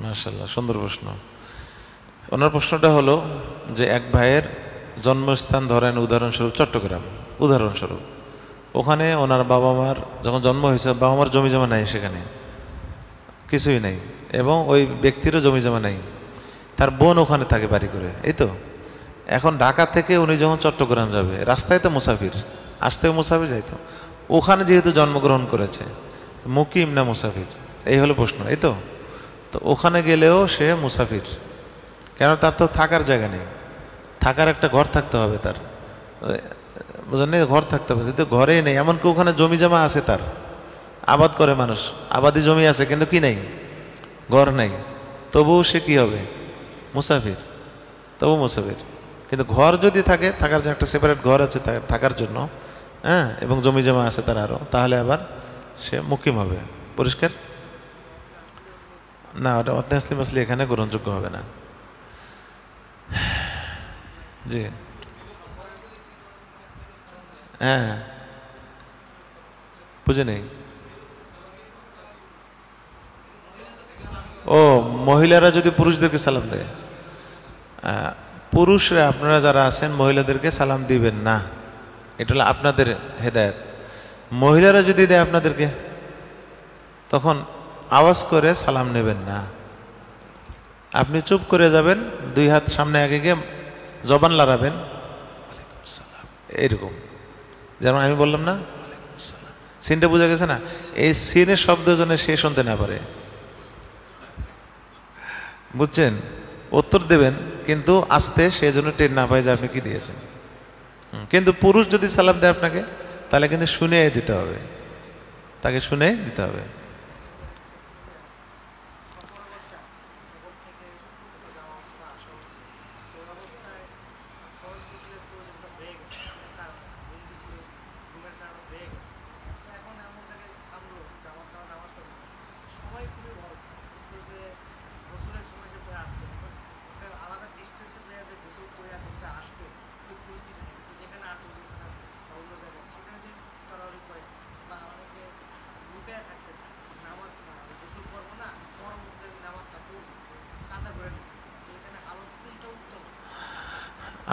মাশাআল্লাহ, সুন্দর প্রশ্ন। ওনার প্রশ্নটা হলো যে এক ভাইয়ের জন্মস্থান ধরেন উদাহরণস্বরূপ চট্টগ্রাম, উদাহরণস্বরূপ, ওখানে ওনার বাবা মার যখন জন্ম হয়েছে, বাবা মার জমি জমা নাই, সেখানে কিছুই নেই, এবং ওই ব্যক্তিরও জমি জমা নাই। তার বোন ওখানে থাকে বাড়ি করে, এই তো। এখন ঢাকা থেকে উনি যখন চট্টগ্রাম যাবে, রাস্তায় তো মুসাফির, আসতেও মুসাফির, যাইতো। ওখানে যেহেতু জন্মগ্রহণ করেছে, মুকিম না মুসাফির, এই হলো প্রশ্ন, এই তো। তো ওখানে গেলেও সে মুসাফির, কেন? তার তো থাকার জায়গা নেই, থাকার একটা ঘর থাকতে হবে তার, বুঝলেন? ঘর থাকতে হবে, যেহেতু ঘরেই নেই, এমনকি ওখানে জমি জমা আছে তার, আবাদ করে মানুষ, আবাদি জমি আছে, কিন্তু কি নেই? ঘর নেই। তবুও সে কি হবে? মুসাফির, তবু মুসাফির। কিন্তু ঘর যদি থাকে, থাকার জন্য একটা সেপারেট ঘর আছে থাকার জন্য, হ্যাঁ, এবং জমি জমা আছে তার আরও, তাহলে আবার সে মুকিম হবে। পরিষ্কার? না, ওটা অতনে আসলি মাসলি এখানে গ্রহণযোগ্য হবে না। জি হ্যাঁ, বুঝে নেই। ও, মহিলারা যদি পুরুষদেরকে সালাম দেয়, পুরুষরা আপনারা যারা আছেন মহিলাদেরকে সালাম দিবেন না, এটা হলো আপনাদের হেদায়েত। মহিলারা যদি দেয় আপনাদেরকে, তখন আওয়াজ করে সালাম নেবেন না, আপনি চুপ করে যাবেন, 2 হাত সামনে আগে গিয়ে জবান লড়াবেন, এরকম, যেমন আমি বললাম না, সিনটা বোঝা গেছে না? এই সিনের শব্দ যেন সে শুনতে না পারে, বুঝছেন? উত্তর দেবেন কিন্তু আস্তে, সে যেন টের না পায় যে আপনি কি দিয়েছেন। কিন্তু পুরুষ যদি সালাম দেয় আপনাকে, তাহলে কিন্তু শুনে দিতে হবে, তাকে শুনে দিতে হবে।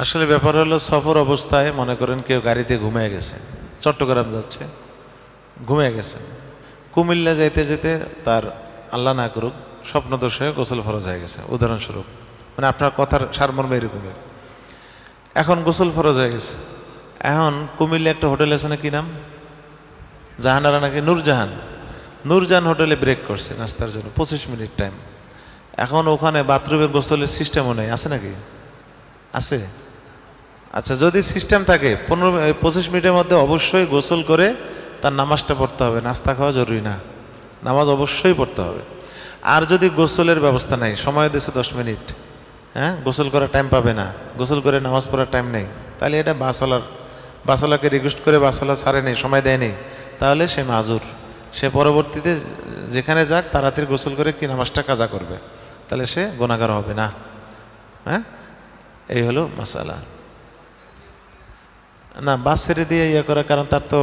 আসলে ব্যাপার হলো, সফর অবস্থায় মনে করেন কেউ গাড়িতে ঘুমিয়ে গেছে, চট্টগ্রাম যাচ্ছে, ঘুমিয়ে গেছে, কুমিল্লা যাইতে যেতে তার আল্লাহ না করুক স্বপ্নদোষ হয়ে গোসল ফরজ হয়ে গেছে, উদাহরণস্বরূপ, মানে আপনার কথার সারমর্ম এরকমই। এখন গোসল ফরজ হয়ে গেছে, এখন কুমিল্লা একটা হোটেল আছে না, কি নাম, জাহানারা নাকি, নূরজাহান, নূরজাহান হোটেলে ব্রেক করছে নাস্তার জন্য, 25 মিনিট টাইম। এখন ওখানে বাথরুমের গোসলের সিস্টেমও নেই, আছে নাকি? আছে? আচ্ছা, যদি সিস্টেম থাকে 25 মিনিটের মধ্যে অবশ্যই গোসল করে তার নামাজটা পড়তে হবে, নাস্তা খাওয়া জরুরি না, নামাজ অবশ্যই পড়তে হবে। আর যদি গোসলের ব্যবস্থা নাই, সময় দিয়েছে 10 মিনিট, হ্যাঁ, গোসল করার টাইম পাবে না, গোসল করে নামাজ পড়ার টাইম নেই, তাহলে এটা বাসালাকে রিকোয়েস্ট করে বাসালা ছাড়ে নেই, সময় দেয় নেই, তাহলে সে মাজুর, সে পরবর্তীতে যেখানে যাক তাড়াতাড়ি গোসল করে কি নামাজটা কাজা করবে, তাহলে সে গুনাহগার হবে না। হ্যাঁ, এই হলো মাসালা। না, বাস ছেড়ে দিয়ে ইয়ে করা, কারণ তার তো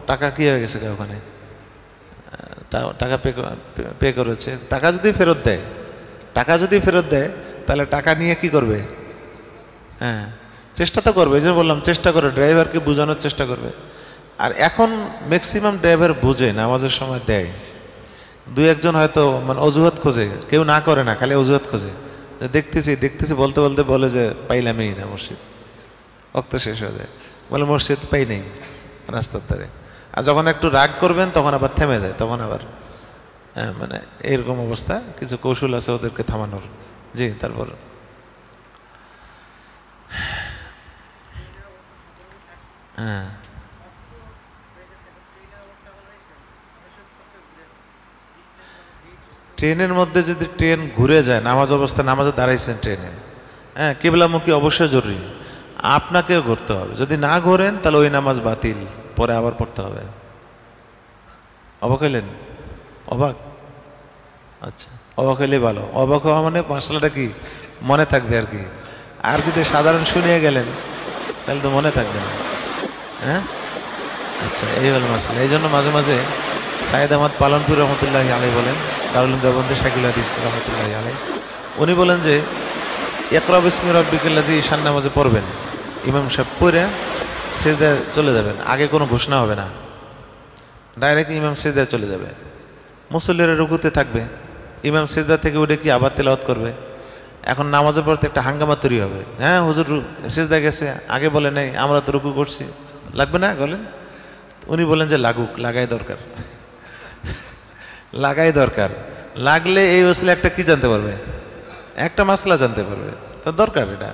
টাকা কি হয়ে গেছে ওখানে, টাকা পে করেছে, টাকা যদি ফেরত দেয় তাহলে টাকা নিয়ে কি করবে? হ্যাঁ, চেষ্টা তো করবে, এই যে বললাম চেষ্টা করে ড্রাইভারকে বোঝানোর চেষ্টা করবে। আর এখন ম্যাক্সিমাম ড্রাইভার বুঝে, নামাজের সময় দেয়, দুই একজন হয়তো মানে অজুহাত খোঁজে, কেউ না করে না, খালি অজুহাত খোঁজে, দেখতেছি বলতে বলতে বলে যে পাইলামই না মসজিদ, ওয়াক্ত শেষ হয়ে যায়, বলে মসজিদ পাই নেই রাস্তার ধারে। আর যখন একটু রাগ করবেন তখন আবার থেমে যায়, তখন আবার হ্যাঁ, মানে এরকম অবস্থা, কিছু কৌশল আছে ওদেরকে থামানোর। জি, তারপর হ্যাঁ, ট্রেনের মধ্যে যদি ট্রেন ঘুরে যায়, নামাজ অবস্থায় নামাজে দাঁড়াইছেন ট্রেনে, হ্যাঁ, কিবলামুখী অবশ্যই জরুরি, আপনাকেও ঘুরতে হবে, যদি না ঘোরেন তাহলে ওই নামাজ বাতিল, পরে আবার পড়তে হবে। অবাক হইলেন? অবাক? আচ্ছা, অবাক হইলেই ভালো, অবাক হওয়া মানে মশলাটা কি মনে থাকবে আর কি, আর যদি সাধারণ শুনিয়ে গেলেন তাহলে তো মনে থাকবে না। হ্যাঁ, আচ্ছা, এই হলো মশলা। এই জন্য মাঝে মাঝে সাইয়েদ আহমদ পালনপুর রহমতুল্লাহি আলাই বলেন, দারুল দেওবন্দি শাকিল হাদিস রহমতুল্লাহি আলাই, উনি বলেন যে ইকরা বিসমি রাব্বিকাল্লাযী ঈশান নামাজে পড়বেন, ইমাম সাহেব পড়ে সিজদায় চলে যাবেন, আগে কোনো ঘোষণা হবে না, ডাইরেক্ট ইমাম সিজদায় চলে যাবে, মুসল্লিরা রুকুতে থাকবে, ইমাম সিজদা থেকে উঠে কি আবার তেলাওয়াত করবে। এখন নামাজের পর তো একটা হাঙ্গামা তৈরি হবে, হ্যাঁ হুজুর সিজদা গেছে, আগে বলে নেই, আমরা তো রুকু করছি, লাগবে না বলেন? উনি বলেন যে লাগুক, লাগাই দরকার, লাগাই দরকার, লাগলে এই ওসিলা একটা কি জানতে পারবে, একটা মাসলা জানতে পারবে, তো দরকার এটা।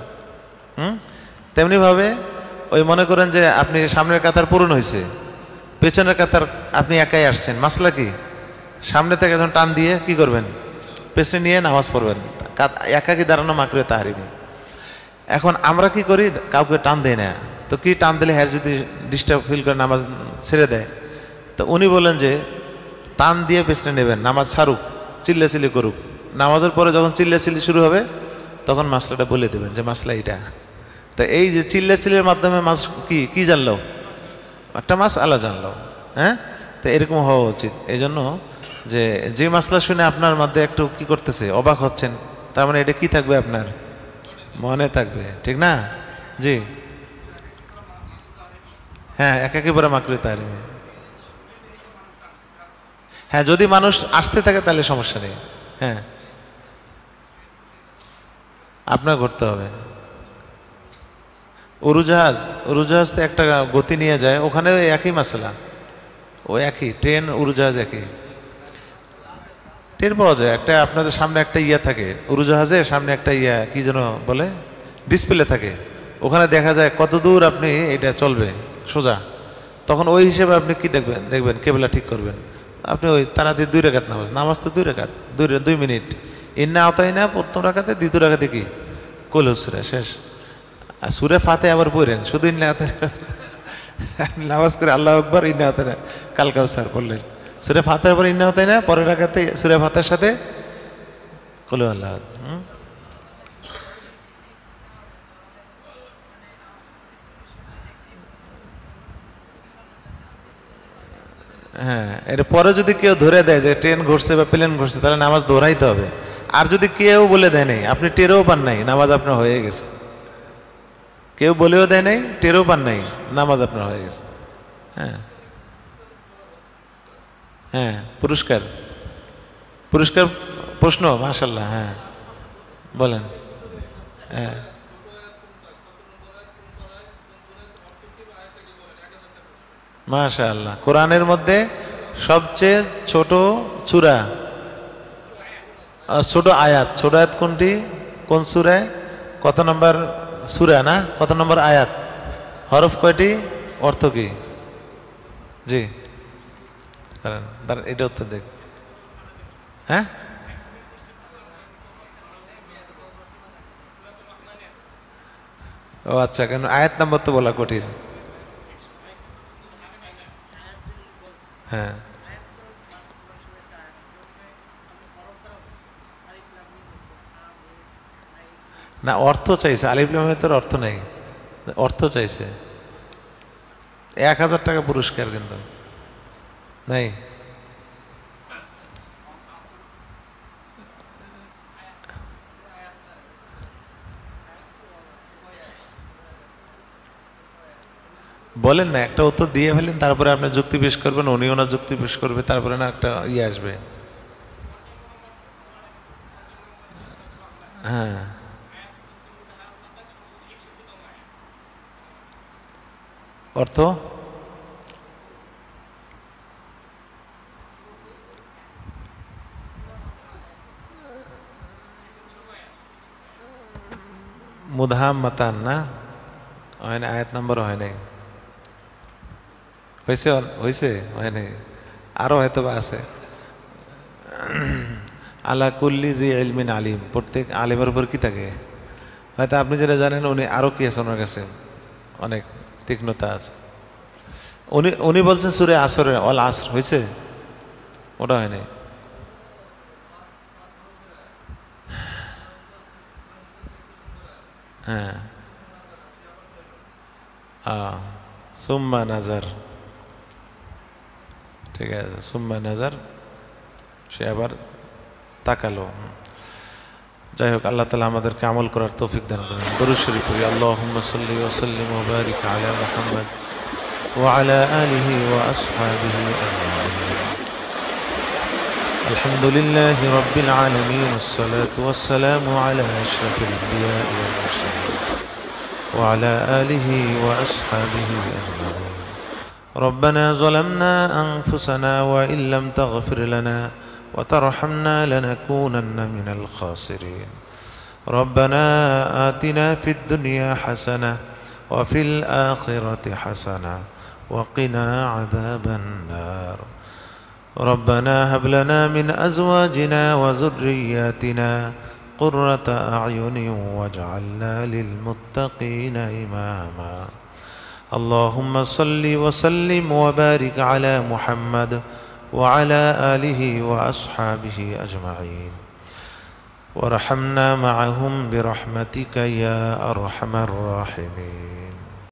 তেমনিভাবে ওই মনে করেন যে আপনি সামনের কাতার পূরণ হয়েছে, পেছনের কাতার আপনি একাই আসছেন, মাসলা কি, সামনে থেকে যখন টান দিয়ে কি করবেন, পেছনে নিয়ে নামাজ পড়বেন, একাকি দাঁড়ানো মাকরুহে তাহরিমি। এখন আমরা কি করি, কাউকে টান দেয় না, তো কি টান দিলে হ্যাঁ যদি ডিস্টার্ব ফিল করে নামাজ ছেড়ে দেয়, তো উনি বলেন যে টান দিয়ে পেছনে নেবেন, নামাজ ছাড়ুক, চিল্লাচিল্লি করুক, নামাজের পরে যখন চিল্লাচিল্লি শুরু হবে তখন মাসলাটা বলে দেবেন যে মাসলা এইটা। তো এই যে চিল্লাচিল্লির মাধ্যমে মাস কি জানলো, একটা মাস আলা জানলো। হ্যাঁ, তো এরকম হওয়া উচিত। এই জন্য যে মাসলা শুনে আপনার মধ্যে একটু কি করতেছে, অবাক হচ্ছেন, তার মানে এটা কি থাকবে, আপনার মনে থাকবে, ঠিক না? জি, হ্যাঁ, একেবারে মাকরুহে তাহরিমি। হ্যাঁ, যদি মানুষ আসতে থাকে তাহলে সমস্যা নেই, হ্যাঁ, আপনার করতে হবে। উড়োজাহাজ তো একটা গতি নিয়ে যায়, ওখানে একই মাসলা, ও একই, ট্রেন উড়োজাহাজ একই, টের পাওয়া যায়। একটা আপনাদের সামনে একটা ইয়া থাকে, উড়োজাহাজের সামনে একটা ইয়া কি যেন বলে, ডিসপ্লে থাকে, ওখানে দেখা যায় কত দূর আপনি এটা চলবে সোজা, তখন ওই হিসেবে আপনি কি দেখবেন কেবলা ঠিক করবেন। আপনি ওই তাড়াতাড়ি 2 রাকাত নামাজ তো 2 রাকাত, 2 মিনিট, ইন্না আতাইনা প্রথম রাকাতে, দ্বিতীয় রাকাতে কি কুল হুসরা শেষ, আর সূরা ফাতিহা আবার পড়েন, শুধু ইন্না আতাইনা নামাজ করে আল্লাহু আকবার, ইন্না আতাইনা কাল কাউসার পড়লেন, সূরা ফাতিহার পর ইন্না আতাইনা, পরের রাকাতে সূরা ফাতিহার সাথে কুল আল্লাহ। হ্যাঁ, এরপরে যদি কেউ ধরে দেয় যে ট্রেন ঘুরছে বা প্লেন ঘুরছে, তাহলে নামাজ দৌড়াইতে হবে। আর যদি কেউ বলে দেয় নাই, আপনি টেরও পান নাই, নামাজ আপনার হয়ে গেছে। কেউ বলেও দেয় নাই, টেরও পান নাই, নামাজ আপনার হয়ে গেছে। হ্যাঁ হ্যাঁ, পুরস্কার পুরস্কার প্রশ্ন, মাশাল্লাহ। হ্যাঁ বলেন। হ্যাঁ, মাশাআল্লাহ। কোরআনের মধ্যে সবচেয়ে ছোট সূরা, ছোট আয়াত, ছোট আয়াত কোনটি? কোন সূরায়? কত নম্বর সূরা না, কত নম্বর আয়াত? হরফ কয়টি? অর্থ কি? জি দাঁড়ান দাঁড়ান, এটা উত্তর দেখ। হ্যাঁ, ও আচ্ছা, কেন আয়াত নাম্বার তো বলা কঠিন। হ্যাঁ, না অর্থ চাইছে, আলিফ লাম মিমের তোর অর্থ নেই, অর্থ চাইছে। 1000 টাকা পুরস্কার কিন্তু নাই। বলেন না, একটা উত্তর দিয়ে ফেলেন, তারপরে আপনি যুক্তি পেশ করবেন, উনি ওনার যুক্তি পেশ করবে, তারপরে না একটা ইয়ে আসবে। হ্যাঁ, অর্থ মুদহাম্মাতান না, হয় না, আয়াত নাম্বার হয় নাই। হয়েছে হয়েছে, হয় নাই, আরো হয়তো বা আছে। আলা কুল্লি জি ইলমিন আলিম, প্রত্যেক আলিমের উপর কি থাকে? হয়তো আপনি যেটা জানেন, উনি আরো কি আছে ওনার কাছে, অনেক তীক্ষ্ণতা আছে। উনি উনি বলছেন সুরে আসরে, অল আসর হয়েছে, ওটা হয় নাই। হ্যাঁ, সুম্মা নাজার, ঠিক আছে, সুম্মা নাজার, সে আবার তাকালো। যাই হোক, আল্লাহ তাআলা আমাদেরকে আমল করার তৌফিক দান করেন। দরুদ শরীফ পড়ি। আল্লাহুম্মা সাল্লি ওয়া সাল্লিম ওয়া বারিক আলা মুহাম্মদ ওয়া আলা আলিহি ওয়া আসহাবিহি আজমাইন। আলহামদুলিল্লাহি রাব্বিল আলামিন, ওয়াসসালাতু ওয়াসসালামু আলা আশরাফিল আমবিয়া ওয়াল মুরসালিন ওয়া আলা আলিহি ওয়া আসহাবিহি আজমাইন। ربنا ظلمنا أنفسنا وإن لم تغفر لنا وترحمنا لنكونن من الخاسرين. ربنا آتنا في الدنيا حسنة وفي الآخرة حسنة وقنا عذاب النار. ربنا هب لنا من أزواجنا وذرياتنا قرة أعين واجعلنا للمتقين إماما. اللهم صل وسلم وبارك على محمد وعلى آله وأصحابه أجمعين وارحمنا معهم برحمتك يا أرحم الراحمين.